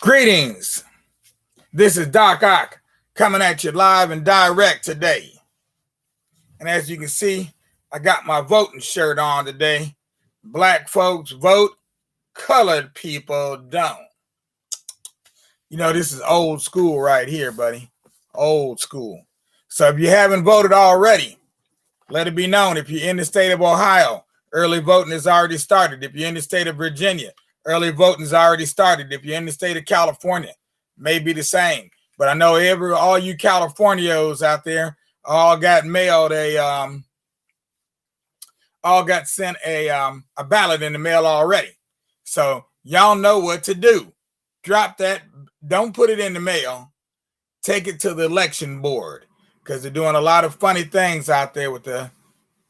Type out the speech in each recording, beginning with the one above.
Greetings. This is Doc Ock coming at you live and direct today. And as you can see, I got my voting shirt on today. Black folks vote, colored people don't. You know, this is old school right here, buddy. Old school. So if you haven't voted already, let it be known. If you're in the state of Ohio, early voting has already started. If you're in the state of Virginia, early voting has already started. If you're in the state of California, may be the same. But I know all you Californios out there all got mailed all got sent a ballot in the mail already. So y'all know what to do. Drop that. Don't put it in the mail. Take it to the election board because they're doing a lot of funny things out there with the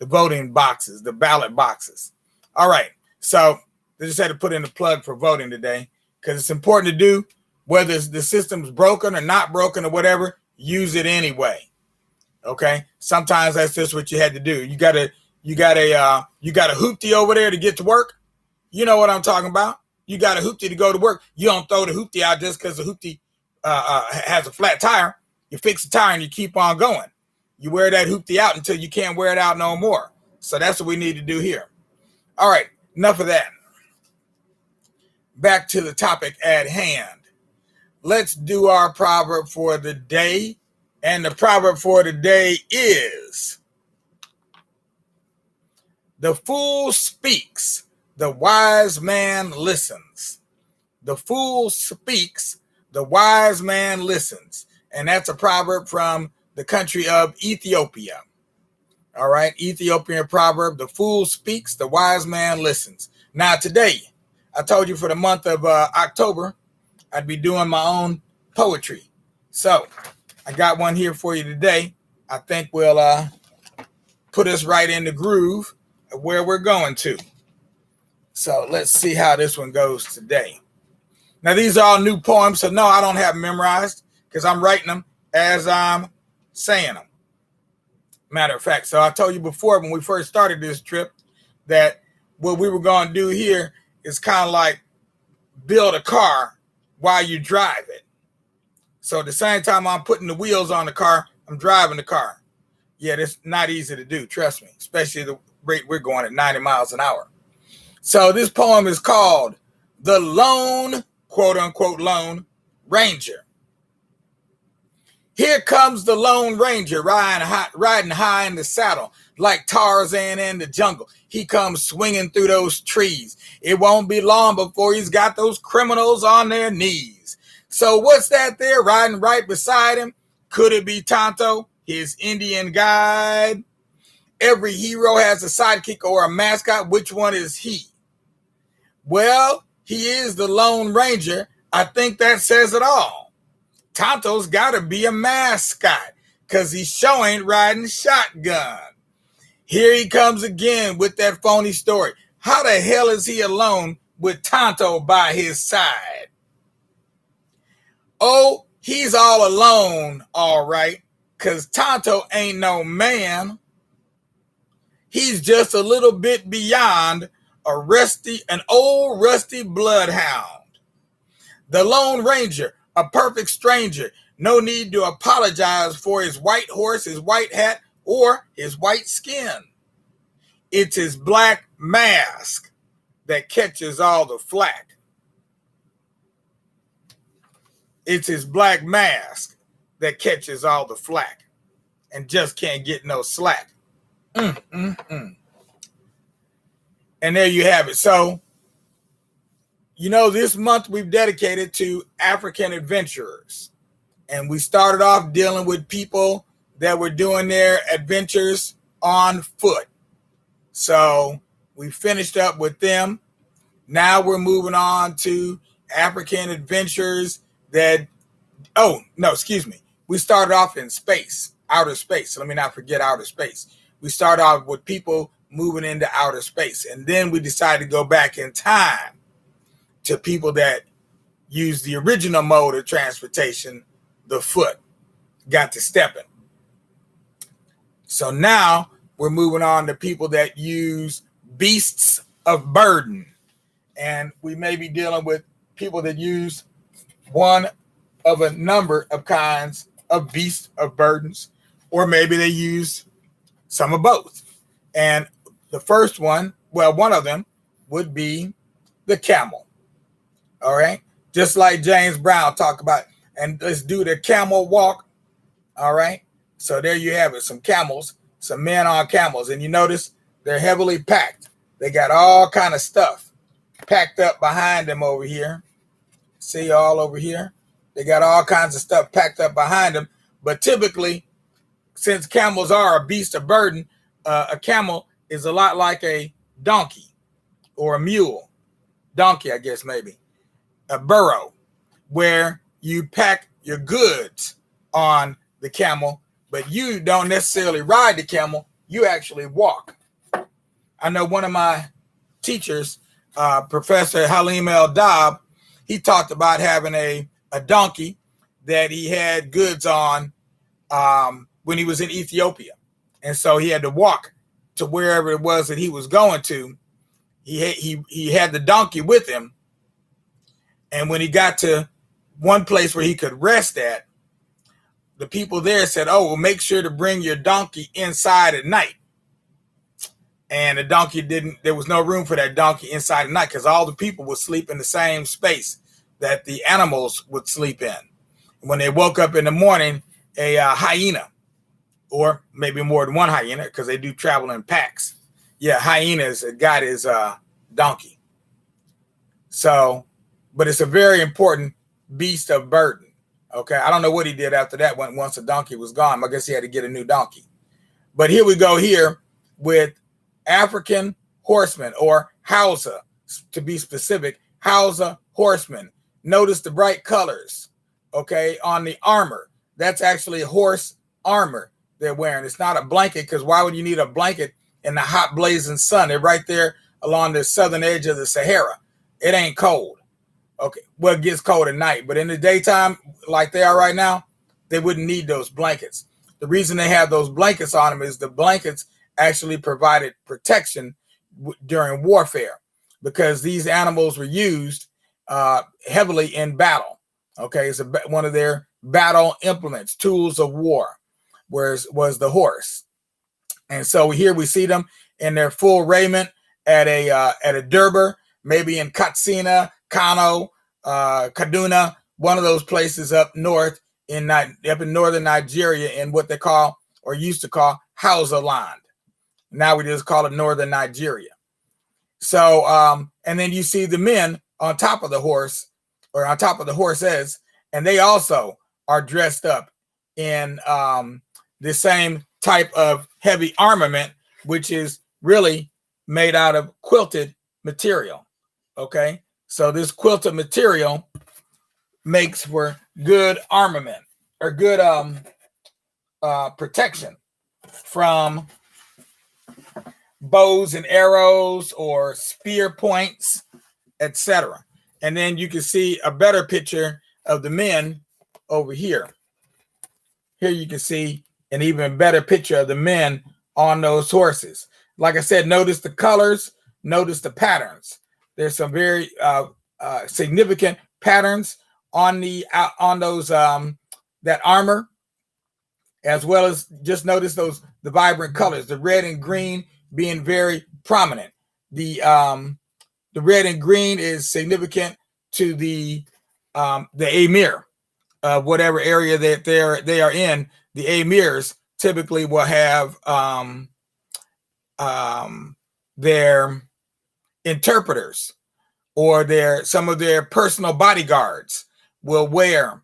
voting boxes, the ballot boxes. All right. So they just had to put in a plug for voting today because it's important to do, whether the system's broken or not broken or whatever, use it anyway. Okay. Sometimes that's just what you had to do. You got a hoopty over there to get to work. You know what I'm talking about. You got a hoopty to go to work. You don't throw the hoopty out just because the hoopty has a flat tire. You fix the tire and you keep on going. You wear that hoopty out until you can't wear it out no more. So that's what we need to do here. All right, enough of that. Back to the topic at hand. Let's do our proverb for the day. And the proverb for the day is, the fool speaks, the wise man listens. The fool speaks, the wise man listens. And that's a proverb from the country of Ethiopia. All right, Ethiopian proverb, the fool speaks, the wise man listens. Now today, I told you for the month of October, I'd be doing my own poetry. So I got one here for you today. I think will put us right in the groove of where we're going to. So let's see how this one goes today. Now, these are all new poems, so no, I don't have them memorized because I'm writing them as I'm saying them. Matter of fact, so I told you before when we first started this trip that what we were going to do here is kind of like build a car while you drive it. So at the same time I'm putting the wheels on the car, I'm driving the car. Yeah, that's not easy to do, trust me, especially the rate we're going at 90 miles an hour. So this poem is called The Lone, quote unquote, Lone Ranger. Here comes the Lone Ranger riding high in the saddle like Tarzan in the jungle. He comes swinging through those trees. It won't be long before he's got those criminals on their knees. So what's that there riding right beside him? Could it be Tonto, his Indian guide? Every hero has a sidekick or a mascot. Which one is he? Well, he is the Lone Ranger. I think that says it all. Tonto's got to be a mascot because he sure ain't riding shotgun. Here he comes again with that phony story. How the hell is he alone with Tonto by his side? Oh, he's all alone, all right, because Tonto ain't no man. He's just a little bit beyond an old rusty bloodhound. The Lone Ranger, a perfect stranger. No need to apologize for his white horse, his white hat, or his white skin. It's his black mask that catches all the flack. It's his black mask that catches all the flack and just can't get no slack. And there you have it. So, you know, this month we've dedicated to African adventurers. And we started off dealing with people that were doing their adventures on foot. So we finished up with them. Now we're moving on to African adventurers we started off in space, outer space. Let me not forget outer space. We started off with people moving into outer space. And then we decided to go back in time to people that use the original mode of transportation, the foot, got to stepping. So now we're moving on to people that use beasts of burden. And we may be dealing with people that use one of a number of kinds of beasts of burdens, or maybe they use some of both. And the first one, well, one of them would be the camel. All right. Just like James Brown talked about, and let's do the camel walk. All right. So there you have it. Some camels, some men on camels. And you notice they're heavily packed. They got all kind of stuff packed up behind them over here. See all over here? They got all kinds of stuff packed up behind them. But typically, since camels are a beast of burden, a camel is a lot like a donkey or a mule. Donkey, I guess, maybe. A burro, where you pack your goods on the camel, but you don't necessarily ride the camel. You actually walk. I know one of my teachers, Professor Halim El-Dab, he talked about having a donkey that he had goods on when he was in Ethiopia. And so he had to walk to wherever it was that he was going to. He had the donkey with him. And when he got to one place where he could rest at, the people there said, oh, well, make sure to bring your donkey inside at night. And the donkey there was no room for that donkey inside at night because all the people would sleep in the same space that the animals would sleep in. When they woke up in the morning, a hyena, or maybe more than one hyena, because they do travel in packs. Yeah, hyenas got his donkey. So, but it's a very important beast of burden. Okay, I don't know what he did after that once the donkey was gone. I guess he had to get a new donkey. But here we go here with African horsemen, or Hausa, to be specific, Hausa horsemen. Notice the bright colors, okay, on the armor. That's actually horse armor they're wearing. It's not a blanket, because why would you need a blanket in the hot blazing sun? They're right there along the southern edge of the Sahara. It ain't cold. Okay, well, it gets cold at night, but in the daytime, like they are right now, they wouldn't need those blankets. The reason they have those blankets on them is the blankets actually provided protection during warfare, because these animals were used heavily in battle. Okay, it's one of their battle implements, tools of war, was the horse. And so here we see them in their full raiment at a Durbar, maybe in Katsina, Kano, Kaduna, one of those places up north up in northern Nigeria, in what they call, or used to call, Hausa land. Now we just call it northern Nigeria. So, and then you see the men on top of the horse, or on top of the horses, and they also are dressed up in the same type of heavy armament, which is really made out of quilted material. Okay, so this quilted material makes for good armament, or good protection from bows and arrows or spear points, etc. And then you can see a better picture of the men over here. Here you can see an even better picture of the men on those horses. Like I said, notice the colors, notice the patterns. There's some very significant patterns on those that armor, as well as just notice the vibrant colors, the red and green being very prominent. The red and green is significant to the emir of whatever area that they are in. The emirs typically will have their interpreters, or some of their personal bodyguards will wear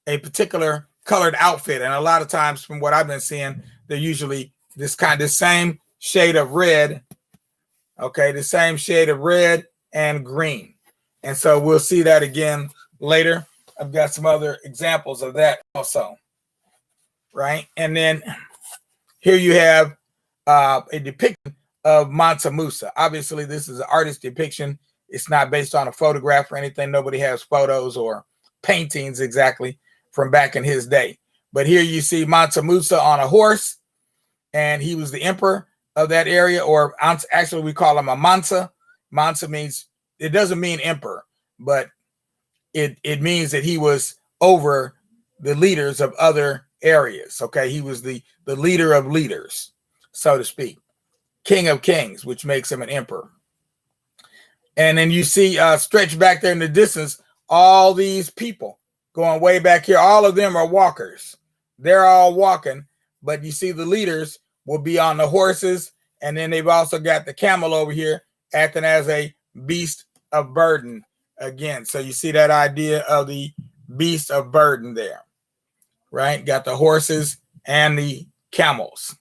a particular colored outfit. And a lot of times, from what I've been seeing, they're usually this same shade of red. Okay, the same shade of red and green. And so we'll see that again later. I've got some other examples of that also. Right. And then here you have a depiction of Mansa Musa. Obviously, this is an artist depiction. It's not based on a photograph or anything. Nobody has photos or paintings exactly from back in his day. But here you see Mansa Musa on a horse, and he was the emperor of that area, or actually we call him a Mansa. Mansa means, it doesn't mean emperor, but it means that he was over the leaders of other areas. Okay, he was the leader of leaders, so to speak, king of kings, which makes him an emperor. And then you see stretched back there in the distance, all these people going way back here. All of them are walkers. They're all walking, but you see the leaders will be on the horses, and then they've also got the camel over here acting as a beast of burden again. So you see that idea of the beast of burden there, right? Got the horses and the camels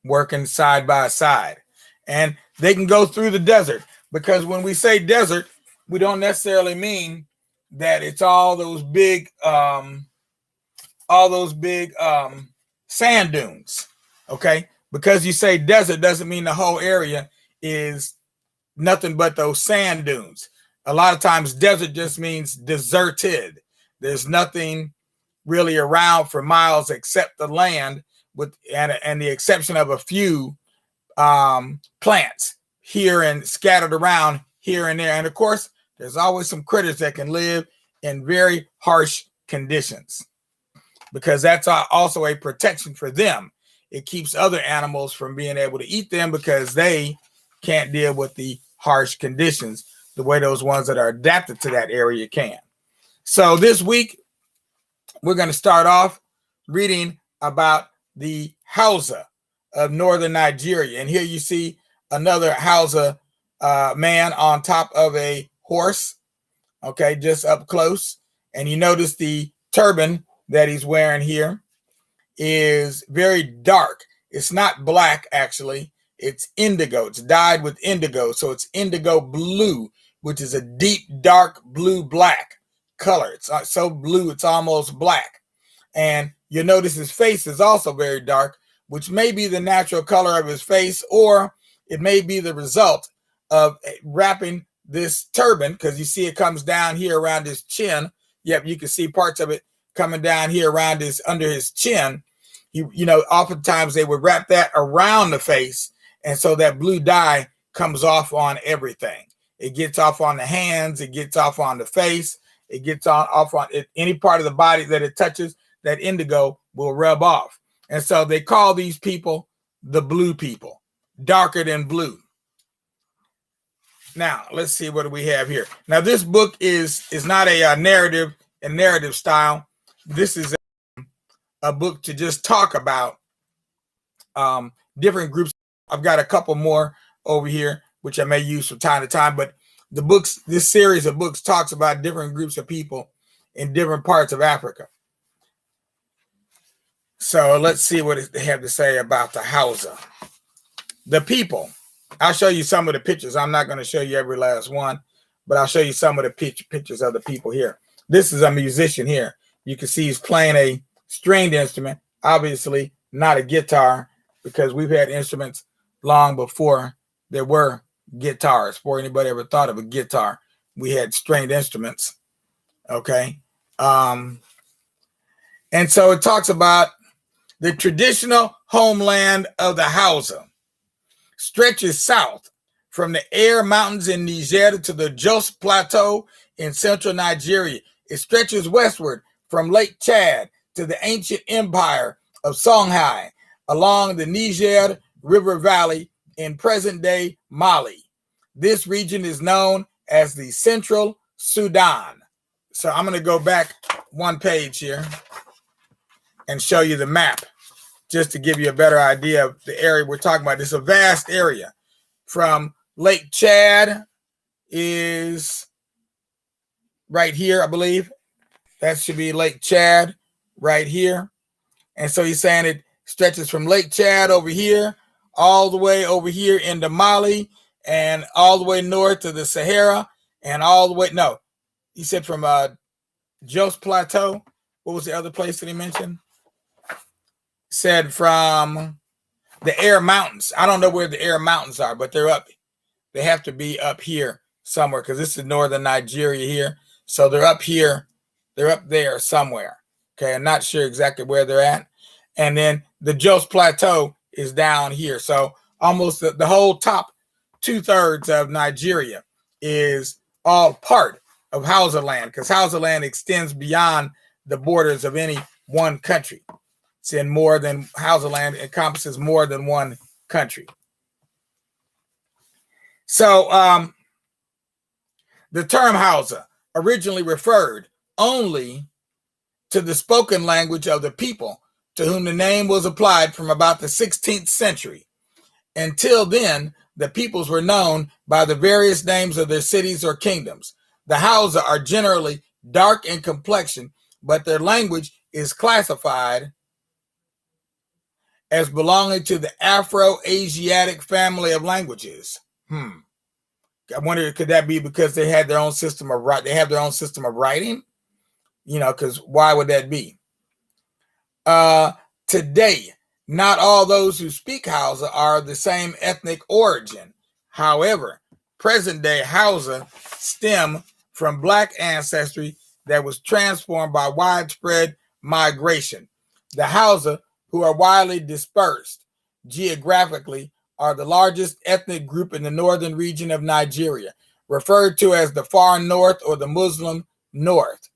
working side by side, and they can go through the desert, because when we say desert, we don't necessarily mean that it's all those big sand dunes. Okay, because you say desert doesn't mean the whole area is nothing but those sand dunes. A lot of times desert just means deserted. There's nothing really around for miles except the land, with and the exception of a few plants here and scattered around here and there. And of course, there's always some critters that can live in very harsh conditions, because that's also a protection for them. It keeps other animals from being able to eat them because they can't deal with the harsh conditions the way those ones that are adapted to that area can. So this week, we're going to start off reading about the Hausa of northern Nigeria. And here you see another Hausa man on top of a horse, okay, just up close. And you notice the turban that he's wearing here is very dark. It's not black, actually. It's indigo. It's dyed with indigo. So it's indigo blue, which is a deep, dark blue-black color. It's so blue, it's almost black. And you'll notice his face is also very dark, which may be the natural color of his face, or it may be the result of wrapping this turban, because you see it comes down here around his chin. Yep, you can see parts of it coming down here around under his chin. You know, oftentimes they would wrap that around the face, and so that blue dye comes off on everything. It gets off on the hands, it gets off on the face, it gets off on any part of the body that it touches. That indigo will rub off. And so they call these people the blue people, darker than blue. Now, let's see what do we have here. Now, this book is not a narrative style. This is a book to just talk about different groups. I've got a couple more over here, which I may use from time to time, but this series of books talks about different groups of people in different parts of Africa. So let's see what they have to say about the Hausa. The people. I'll show you some of the pictures. I'm not going to show you every last one, but I'll show you some of the pictures of the people here. This is a musician here. You can see he's playing a stringed instrument, obviously not a guitar, because we've had instruments long before there were guitars. Before anybody ever thought of a guitar, we had stringed instruments. Okay. And so it talks about the traditional homeland of the Hausa stretches south from the Air Mountains in Niger to the Jos Plateau in central Nigeria. It stretches westward from Lake Chad to the ancient empire of Songhai along the Niger River Valley in present-day Mali. This region is known as the Central Sudan. So I'm going to go back one page here and show you the map, just to give you a better idea of the area we're talking about. It's a vast area. From Lake Chad is right here, I believe. That should be Lake Chad right here. And so he's saying it stretches from Lake Chad over here, all the way over here into Mali, and all the way north to the Sahara, and all the way, no, he said from Jos Plateau. What was the other place that he mentioned? Said from the Air Mountains. I don't know where the Air Mountains are, but they're up. They have to be up here somewhere, because this is northern Nigeria here. So they're up here. They're up there somewhere. Okay, I'm not sure exactly where they're at. And then the Jos Plateau is down here. So almost the whole top 2/3 of Nigeria is all part of Hausa land, because Hausa land extends beyond the borders of any one country. It's in more than Hausa land encompasses more than one country. So the term Hausa originally referred only to the spoken language of the people to whom the name was applied from about the 16th century. Until then, the peoples were known by the various names of their cities or kingdoms. The Hausa are generally dark in complexion, but their language is classified as belonging to the Afro-Asiatic family of languages. I wonder, could that be because they had their own system of writing? They have their own system of writing, because why would that be? Today, not all those who speak Hausa are the same ethnic origin. However, present-day Hausa stem from Black ancestry that was transformed by widespread migration. The Hausa, who are widely dispersed geographically, are the largest ethnic group in the northern region of Nigeria, referred to as the far north or the Muslim north.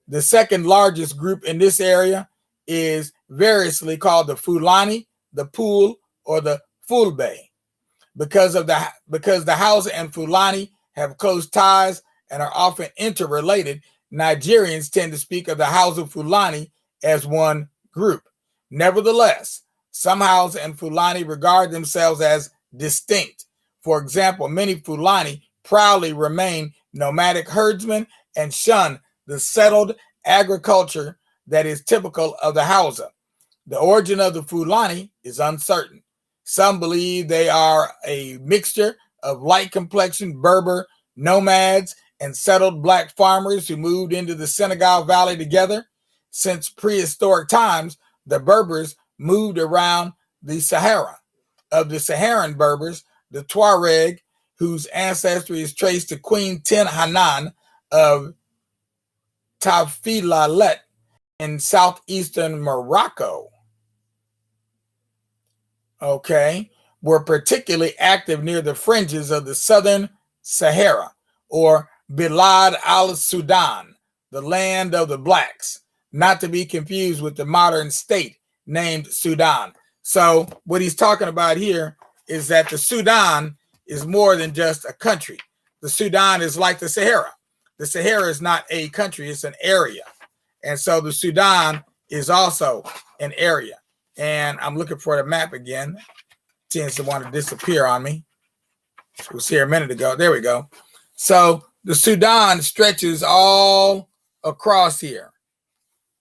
The second largest group in this area is variously called the Fulani, the Pool, or the Fulbe. Because the Hausa and Fulani have close ties and are often interrelated, Nigerians tend to speak of the Hausa Fulani as one group. Nevertheless, some Hausa and Fulani regard themselves as distinct. For example, many Fulani proudly remain nomadic herdsmen and shun the settled agriculture that is typical of the Hausa. The origin of the Fulani is uncertain. Some believe they are a mixture of light complexion Berber nomads and settled Black farmers who moved into the Senegal Valley together. Since prehistoric times, the Berbers moved around the Sahara. Of the Saharan Berbers, the Tuareg, whose ancestry is traced to Queen Tin Hanan of Tafilalet in southeastern Morocco, were particularly active near the fringes of the southern Sahara, or Bilad al-Sudan, the land of the Blacks, not to be confused with the modern state named Sudan. So what he's talking about here is that the Sudan is more than just a country. The Sudan is like the Sahara. The Sahara is not a country, it's an area. And so the Sudan is also an area. And I'm looking for the map again. It tends to want to disappear on me. It was here a minute ago. There we go. So the Sudan stretches all across here.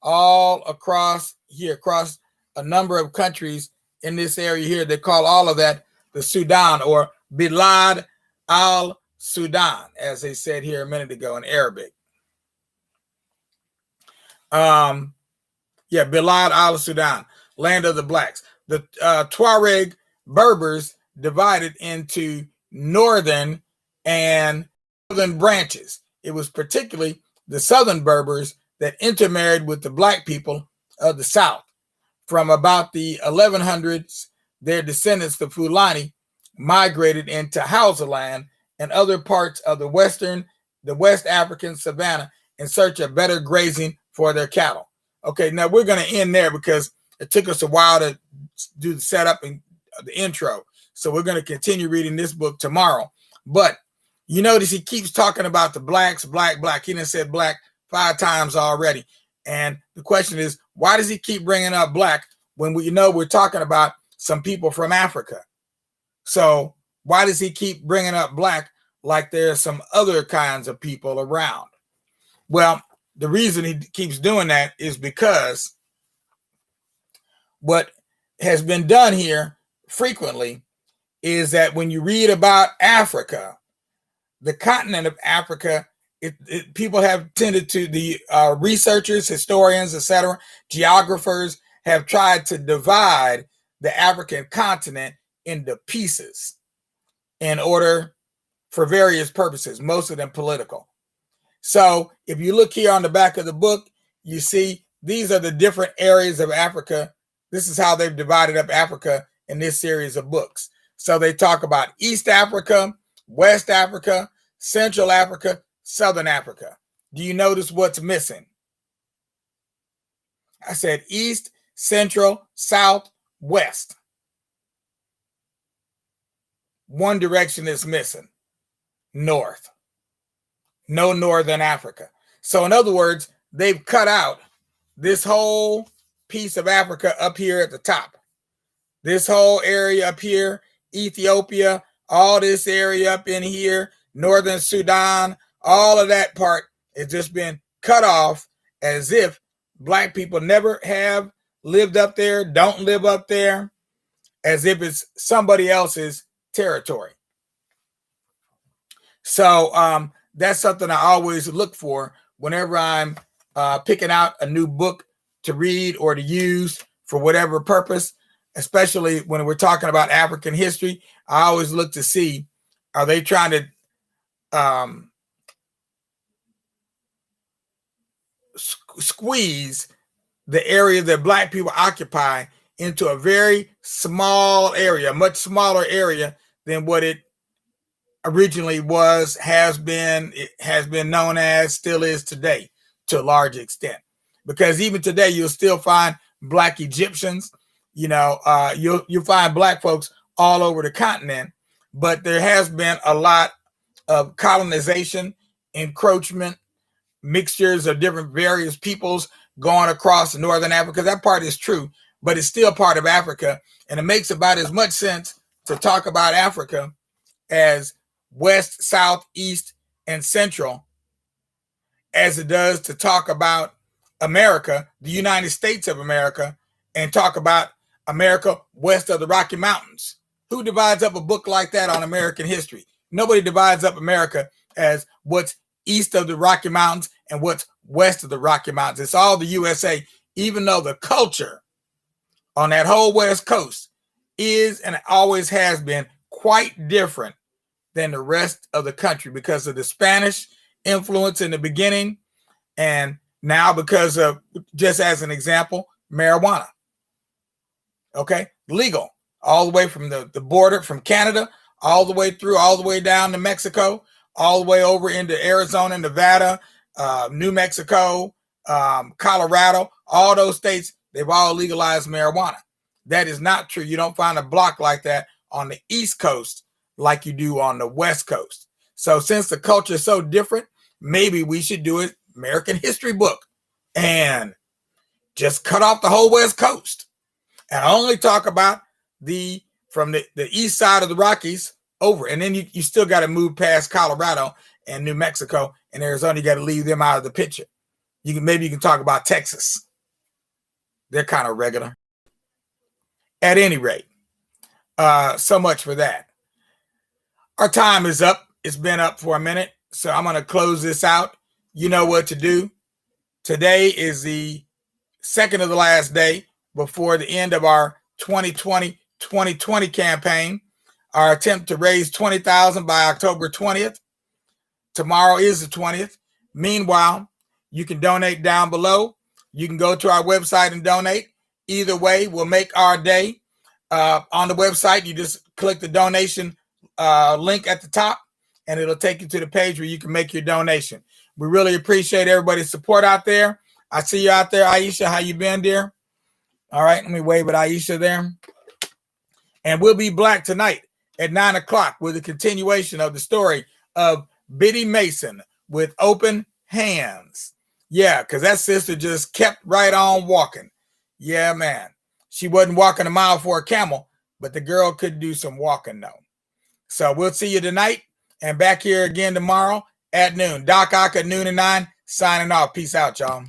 All across here, across a number of countries in this area here. They call all of that the Sudan, or Bilad al-Sudan, as they said here a minute ago in Arabic. Bilad al-Sudan, land of the Blacks. The Tuareg Berbers divided into northern and southern branches. It was particularly the southern Berbers that intermarried with the Black people of the south. From about the 1100s, their descendants, the Fulani, migrated into Hausa land and other parts of the West African savanna in search of better grazing for their cattle. Okay, now we're going to end there because it took us a while to do the setup and the intro. So we're going to continue reading this book tomorrow. But you notice he keeps talking about the blacks, black. He done said black 5 times already. And the question is, why does he keep bringing up black when we're talking about some people from Africa? So why does he keep bringing up black like there's some other kinds of people around? Well, the reason he keeps doing that is because what has been done here frequently is that when you read about Africa, the continent of Africa, people have tended to, the researchers, historians, etc., geographers have tried to divide the African continent into pieces in order for various purposes, most of them political. So if you look here on the back of the book, you see these are the different areas of Africa. This is how they've divided up Africa in this series of books. So they talk about East Africa, West Africa, Central Africa, Southern Africa. Do you notice what's missing? I said east, central, south, west. One direction is missing, north. No Northern Africa. So in other words, they've cut out this whole piece of Africa up here at the top. This whole area up here, Ethiopia, all this area up in here, Northern Sudan, all of that part has just been cut off as if black people never have lived up there, don't live up there, as if it's somebody else's territory. So that's something I always look for whenever I'm picking out a new book to read or to use for whatever purpose, especially when we're talking about African history. I always look to see, are they trying to squeeze the area that black people occupy into a very small area, much smaller area than what it originally was, has been known as, still is today to a large extent. Because even today, you'll still find black Egyptians, you'll find black folks all over the continent, but there has been a lot of colonization, encroachment, mixtures of different various peoples going across Northern Africa. That part is true, but it's still part of Africa. And it makes about as much sense to talk about Africa as West, South, East, and Central as it does to talk about America, the United States of America, and talk about America west of the Rocky Mountains. Who divides up a book like that on American history? Nobody divides up America as what's east of the Rocky Mountains and what's west of the Rocky Mountains. It's all the USA, even though the culture on that whole West Coast is and always has been quite different than the rest of the country because of the Spanish influence in the beginning, and now because of, just as an example, marijuana. Okay, legal all the way from the border from Canada, all the way down to Mexico, all the way over into Arizona, Nevada, New Mexico, Colorado, all those states, they've all legalized marijuana. That is not true. You don't find a block like that on the East Coast like you do on the West Coast. So since the culture is so different, maybe we should do an American history book and just cut off the whole West Coast and only talk about from the east side of the Rockies over. And then you still got to move past Colorado and New Mexico and Arizona. You got to leave them out of the picture. Maybe you can talk about Texas. They're kind of regular. At any rate, so much for that. Our time is up. It's been up for a minute, so I'm going to close this out. You know what to do. Today is the second of the last day before the end of our 2020 campaign. Our attempt to raise $20,000 by October 20th. Tomorrow is the 20th. Meanwhile, you can donate down below. You can go to our website and donate. Either way will make our day. On the website, you just click the donation link at the top, and it'll take you to the page where you can make your donation. We really appreciate everybody's support out there. I see you out there, Aisha. How you been, dear? All right, let me wave at Aisha there. And we'll be back tonight at 9 o'clock with a continuation of the story of Biddy Mason with open hands. Yeah, because that sister just kept right on walking. Yeah, man. She wasn't walking a mile for a camel, but the girl could do some walking, though. So we'll see you tonight and back here again tomorrow at noon. Doc Ock at noon and 9, signing off. Peace out, y'all.